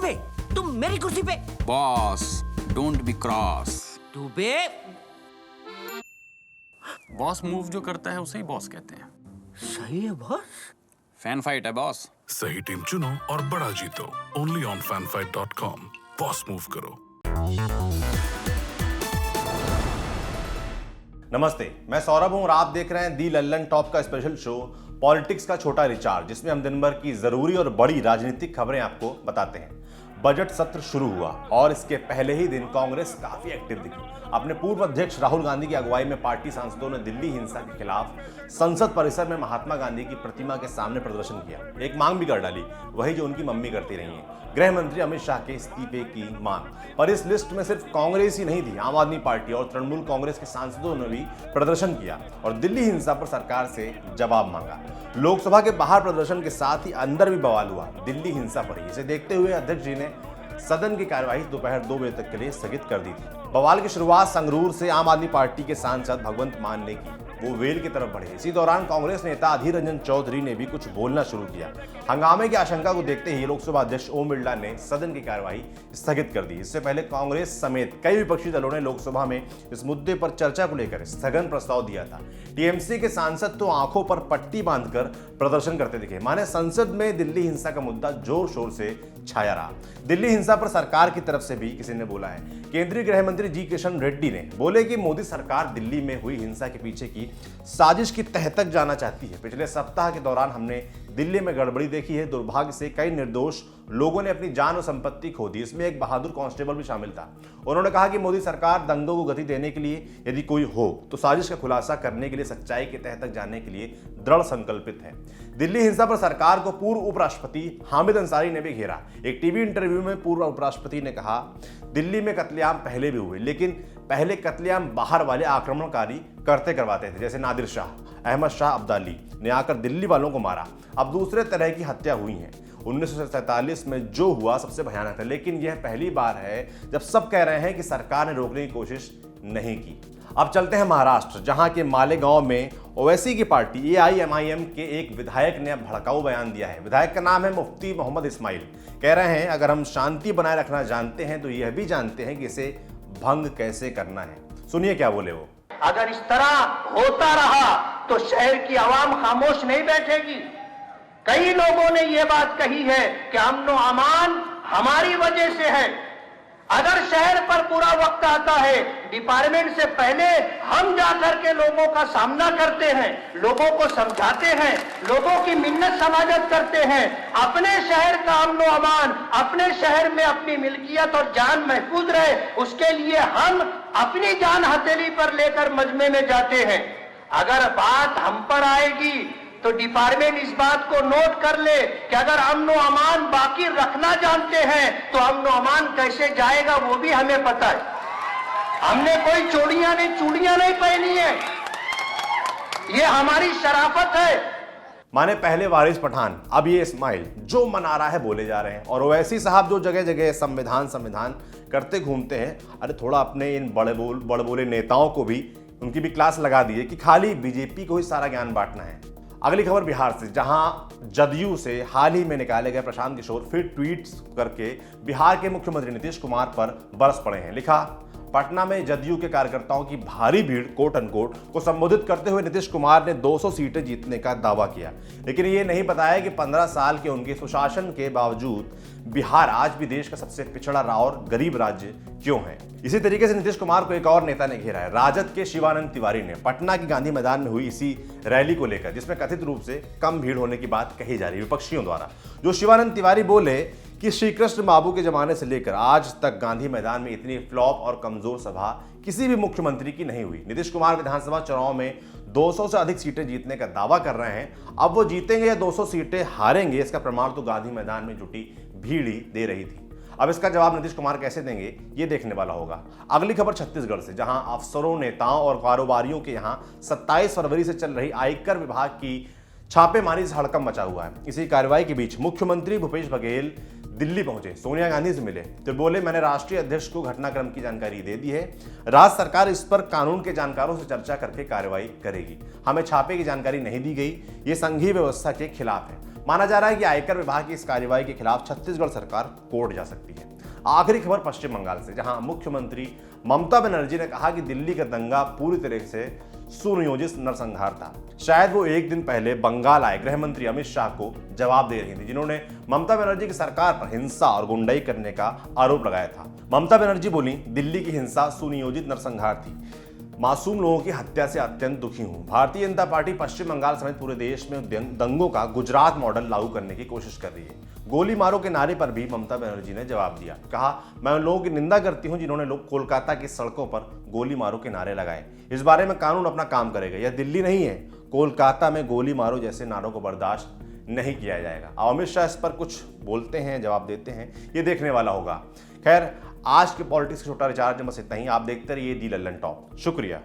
बे, तुम मेरी कुर्सी पे। Boss don't be cross. तू बे। बॉस मूव जो करता है उसे ही बॉस कहते हैं। सही है बॉस। फैन फाइट है बॉस। सही टीम चुनो और बड़ा जीतो। Only on fanfight.com। Boss move करो। नमस्ते, मैं सौरभ हूं और आप देख रहे हैं दी लल्लन टॉप का स्पेशल शो पॉलिटिक्स का छोटा रिचार्ज, जिसमें हम दिन भर की जरूरी और बड़ी राजनीतिक खबरें आपको बताते हैं। बजट सत्र शुरू हुआ और इसके पहले ही दिन कांग्रेस काफी एक्टिव दिखी। अपने पूर्व अध्यक्ष राहुल गांधी की अगुवाई में पार्टी सांसदों ने दिल्ली हिंसा के खिलाफ संसद परिसर में महात्मा गांधी की प्रतिमा के सामने प्रदर्शन किया। एक मांग भी कर डाली, वही जो उनकी मम्मी करती रही हैं, गृह मंत्री अमित शाह के इस्तीफे की मांग। पर इस लिस्ट में सिर्फ कांग्रेस ही नहीं थी, आम आदमी पार्टी और तृणमूल कांग्रेस के सांसदों ने भी प्रदर्शन किया और दिल्ली हिंसा पर सरकार से जवाब मांगा। लोकसभा के बाहर प्रदर्शन के साथ ही अंदर भी बवाल हुआ दिल्ली हिंसा पर ही। इसे देखते हुए अध्यक्ष जी ने सदन की कार्यवाही दोपहर 2 बजे तक के लिए स्थगित कर दी थी। बवाल की शुरुआत संगरूर से आम आदमी पार्टी के सांसद भगवंत मान ने की। वो वेल की तरफ बढ़े। इसी दौरान कांग्रेस नेता अधीर रंजन चौधरी ने भी कुछ बोलना शुरू किया। हंगामे की आशंका को देखते ही लोकसभा अध्यक्ष ओम बिरला ने सदन की कार्यवाही स्थगित कर दी। इससे पहले कांग्रेस समेत कई विपक्षी दलों ने लोकसभा में इस मुद्दे पर चर्चा को लेकर स्थगन प्रस्ताव दिया था। टीएमसी के सांसद तो आंखों पर पट्टी बांधकर प्रदर्शन करते दिखे, माने संसद में दिल्ली हिंसा का मुद्दा जोर शोर से छाया रहा। दिल्ली हिंसा पर सरकार की तरफ से भी किसी ने बोला है। केंद्रीय गृह मंत्री जी किशन रेड्डी ने बोले कि मोदी सरकार दिल्ली में हुई हिंसा के पीछे की साजिश की तह तक जाना चाहती है। पिछले सप्ताह के दौरान हमने दिल्ली में गड़बड़ी देखी है। दुर्भाग्य से कई निर्दोष लोगों ने अपनी जान और संपत्ति खो दी, इसमें एक बहादुर कांस्टेबल भी शामिल था। उन्होंने कहा कि मोदी सरकार दंगों को गति देने के लिए यदि कोई हो तो साजिश का खुलासा करने के लिए, सच्चाई के तह तक जाने के लिए दृढ़ संकल्पित है। दिल्ली हिंसा पर सरकार को पूर्व उपराष्ट्रपति हामिद अंसारी ने भी घेरा। एक टीवी इंटरव्यू में पूर्व उपराष्ट्रपति ने कहा, दिल्ली में कत्लेआम पहले भी हुए, लेकिन पहले कत्लेआम बाहर वाले आक्रमणकारी करते करवाते थे, जैसे नादिर शाह, अहमद शाह अब्दाली ने आकर दिल्ली वालों को मारा। अब दूसरे तरह की हत्या हुई है। 1947 में जो हुआ सबसे भयानक था, लेकिन यह पहली बार है जब सब कह रहे हैं कि सरकार ने रोकने की कोशिश नहीं की। अब चलते हैं महाराष्ट्र, जहां के मालेगांव में ओवैसी की पार्टी AIMIM के एक विधायक ने भड़काऊ बयान दिया है। विधायक का नाम है मुफ्ती मोहम्मद इस्माइल। कह रहे हैं, अगर हम शांति बनाए रखना जानते हैं तो यह भी जानते हैं कि इसे भंग कैसे करना है। सुनिए क्या बोले वो। अगर इस तरह होता रहा तो शहर की आवाम खामोश नहीं बैठेगी। कई लोगों ने यह बात कही है कि अमन अमान हमारी वजह से है। अगर शहर पर बुरा वक्त आता है, डिपार्टमेंट से पहले हम जाकर के लोगों का सामना करते हैं, लोगों को समझाते हैं, लोगों की मिन्नत समाजत करते हैं। अपने शहर का अमन अमान, अपने शहर में अपनी मिल्कियत और जान महफूज रहे, उसके लिए हम अपनी जान हथेली पर लेकर मजमे में जाते हैं। अगर बात हम पर आएगी तो डिपार्टमेंट इस बात को नोट कर ले कि अगर अमन अमान बाकी रखना जानते हैं तो अमन अमान कैसे जाएगा वो भी हमें पता है। हमने कोई चूड़ियां नहीं पहनी है, ये हमारी शराफत है। माने पहले वारिस पठान, अब ये इस्माइल जो मना रहा है बोले जा रहे हैं। और ओवैसी साहब जो जगह जगह संविधान करते घूमते हैं, अरे थोड़ा अपने इन बड़े बोले नेताओं को भी, उनकी भी क्लास लगा दी है कि खाली बीजेपी को ही सारा ज्ञान बांटना है। अगली खबर बिहार से, जहां जदयू से हाल ही में निकाले गए प्रशांत किशोर फिर ट्वीट्स करके बिहार के मुख्यमंत्री नीतीश कुमार पर बरस पड़े हैं। लिखा, पटना में जदयू के कार्यकर्ताओं की भारी भीड़ कोट अनकोट को संबोधित करते हुए नीतीश कुमार ने 200 सीटें जीतने का दावा किया, लेकिन ये नहीं बताया कि 15 साल के उनके सुशासन के बावजूद बिहार आज भी देश का सबसे पिछड़ा और गरीब राज्य क्यों है। इसी तरीके से नीतीश कुमार को एक और नेता ने घेरा है। राजद के शिवानंद तिवारी ने पटना की गांधी मैदान में हुई इसी रैली को लेकर, जिसमें कथित रूप से कम भीड़ होने की बात कही जा रही है विपक्षियों द्वारा, जो शिवानंद तिवारी बोले कि श्री कृष्ण बाबू के जमाने से लेकर आज तक गांधी मैदान में इतनी फ्लॉप और कमजोर सभा किसी भी मुख्यमंत्री की नहीं हुई। नीतीश कुमार विधानसभा चुनाव में 200 से अधिक सीटें जीतने का दावा कर रहे हैं। अब वो जीतेंगे या 200 सीटें हारेंगे, इसका प्रमाण तो गांधी मैदान में जुटी भीड़ ही दे रही थी। अब इसका जवाब नीतीश कुमार कैसे देंगे, ये देखने वाला होगा। अगली खबर छत्तीसगढ़ से, जहां अफसरों, नेताओं और कारोबारियों के यहां 27 फरवरी से चल रही आयकर विभाग की छापेमारी से हड़कंप मचा हुआ है। इसी कार्रवाई के बीच मुख्यमंत्री भूपेश बघेल दिल्ली पहुंचे, सोनिया गांधी से मिले, तो बोले मैंने राष्ट्रीय अध्यक्ष को घटनाक्रम की जानकारी दे दी है, राज्य सरकार इस पर कानून के जानकारों से चर्चा करके कार्रवाई करेगी। हमें छापे की जानकारी नहीं दी गई, ये संघीय व्यवस्था के खिलाफ है। माना जा रहा है कि आयकर विभाग की इस कार्रवाई के खिलाफ छत्तीसगढ़ सरकार कोर्ट जा सकती है। आखिरी खबर पश्चिम बंगाल से, जहां मुख्यमंत्री ममता बनर्जी ने कहा कि दिल्ली का दंगा पूरी तरह से सुनियोजित नरसंहार था। शायद वो एक दिन पहले बंगाल आए गृह मंत्री अमित शाह को जवाब दे रही थी, जिन्होंने ममता बनर्जी की सरकार पर हिंसा और गुंडाई करने का आरोप लगाया था। ममता बनर्जी बोली, दिल्ली की हिंसा सुनियोजित नरसंहार थी। मासूम लोगों की हत्या से अत्यंत दुखी हूं। भारतीय जनता पार्टी पश्चिम बंगाल समेत पूरे देश में दंगों का गुजरात मॉडल लागू करने की कोशिश कर रही है। गोली मारो के नारे पर भी ममता बनर्जी ने जवाब दिया। कहा, मैं उन लोगों की निंदा करती हूं जिन्होंने लोग कोलकाता की सड़कों पर गोली मारो के नारे लगाए। इस बारे में कानून अपना काम करेगा। यह दिल्ली नहीं है। कोलकाता में गोली मारो जैसे नारों को बर्दाश्त नहीं किया जाएगा। अब अमित शाह इस पर कुछ बोलते हैं, जवाब देते हैं, ये देखने वाला होगा। खैर, आज के पॉलिटिक्स का छोटा रिचार्ज में बस इतना ही। आप देखते रहिए दी लल्लन टॉप। शुक्रिया।